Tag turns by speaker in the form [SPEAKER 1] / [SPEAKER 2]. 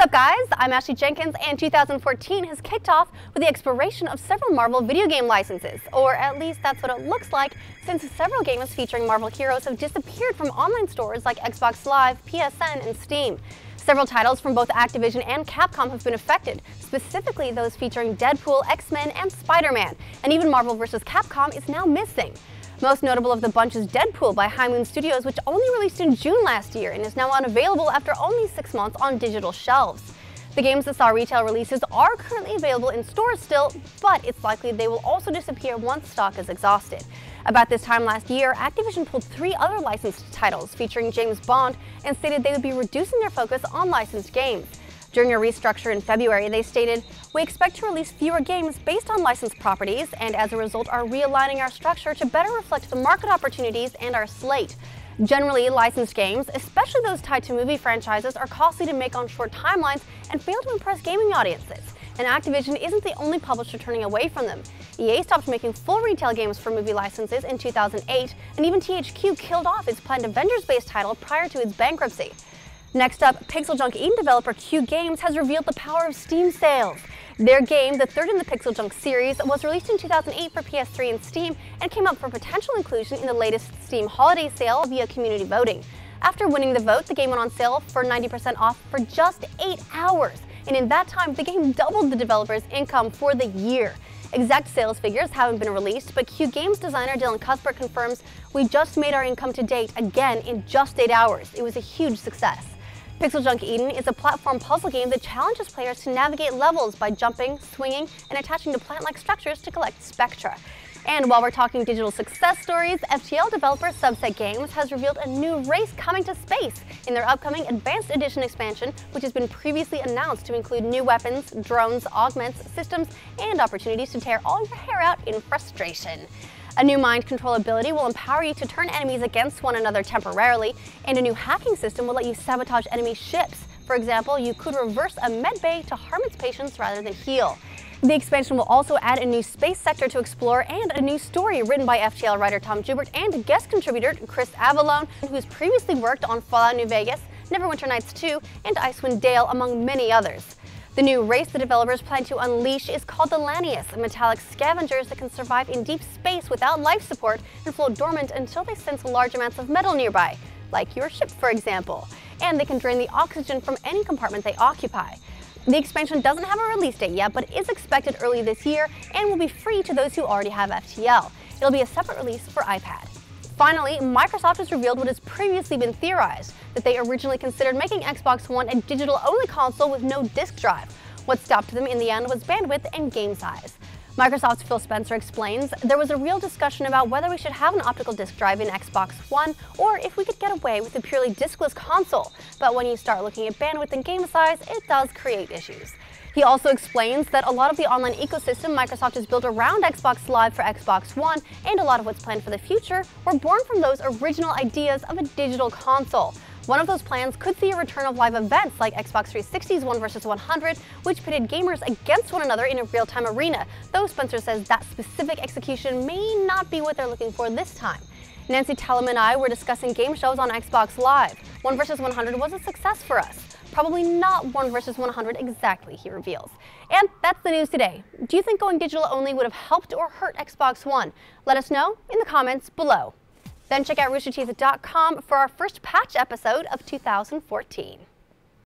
[SPEAKER 1] up, guys? I'm Ashley Jenkins, and 2014 has kicked off with the expiration of several Marvel video game licenses, or at least that's what it looks like, since several games featuring Marvel heroes have disappeared from online stores like Xbox Live, PSN, and Steam. Several titles from both Activision and Capcom have been affected, specifically those featuring Deadpool, X-Men, and Spider-Man, and even Marvel vs. Capcom is now missing. Most notable of the bunch is Deadpool by High Moon Studios, which only released in June last year and is now unavailable after only 6 months on digital shelves. The games that saw retail releases are currently available in stores still, but it's likely they will also disappear once stock is exhausted. About this time last year, Activision pulled 3 other licensed titles featuring James Bond and stated they would be reducing their focus on licensed games. During a restructure in February, they stated, "We expect to release fewer games based on licensed properties, and as a result are realigning our structure to better reflect the market opportunities and our slate." Generally, licensed games, especially those tied to movie franchises, are costly to make on short timelines and fail to impress gaming audiences. And Activision isn't the only publisher turning away from them. EA stopped making full retail games for movie licenses in 2008, and even THQ killed off its planned Avengers-based title prior to its bankruptcy. Next up, Pixel Junk Eden developer Q Games has revealed the power of Steam sales. Their game, the third in the Pixel Junk series, was released in 2008 for PS3 and Steam and came up for potential inclusion in the latest Steam holiday sale via community voting. After winning the vote, the game went on sale for 90% off for just 8 hours, and in that time, the game doubled the developer's income for the year. Exact sales figures haven't been released, but Q Games designer Dylan Cuthbert confirms, "We just made our income to date again in just 8 hours. It was a huge success." Pixel Junk Eden is a platform puzzle game that challenges players to navigate levels by jumping, swinging, and attaching to plant-like structures to collect spectra. And while we're talking digital success stories, FTL developer Subset Games has revealed a new race coming to space in their upcoming Advanced Edition expansion, which has been previously announced to include new weapons, drones, augments, systems, and opportunities to tear all your hair out in frustration. A new mind control ability will empower you to turn enemies against one another temporarily, and a new hacking system will let you sabotage enemy ships. For example, you could reverse a medbay to harm its patients rather than heal. The expansion will also add a new space sector to explore and a new story written by FTL writer Tom Joubert and guest contributor Chris Avallone, who's previously worked on Fallout New Vegas, Neverwinter Nights 2, and Icewind Dale, among many others. The new race the developers plan to unleash is called the Lanius, metallic scavengers that can survive in deep space without life support and float dormant until they sense large amounts of metal nearby, like your ship for example, and they can drain the oxygen from any compartment they occupy. The expansion doesn't have a release date yet, but is expected early this year and will be free to those who already have FTL. It'll be a separate release for iPad. Finally, Microsoft has revealed what has previously been theorized, that they originally considered making Xbox One a digital-only console with no disk drive. What stopped them in the end was bandwidth and game size. Microsoft's Phil Spencer explains, "There was a real discussion about whether we should have an optical disk drive in Xbox One or if we could get away with a purely diskless console, but when you start looking at bandwidth and game size, it does create issues." He also explains that a lot of the online ecosystem Microsoft has built around Xbox Live for Xbox One and a lot of what's planned for the future were born from those original ideas of a digital console. One of those plans could see a return of live events like Xbox 360's 1 vs. 100, which pitted gamers against one another in a real-time arena, though Spencer says that specific execution may not be what they're looking for this time. Nancy Tellem and I were discussing game shows on Xbox Live. 1 vs. 100 was a success for us. Probably not 1 vs. 100 exactly, he reveals. And that's the news today. Do you think going digital only would have helped or hurt Xbox One? Let us know in the comments below. Then check out roosterteeth.com for our first patch episode of 2014.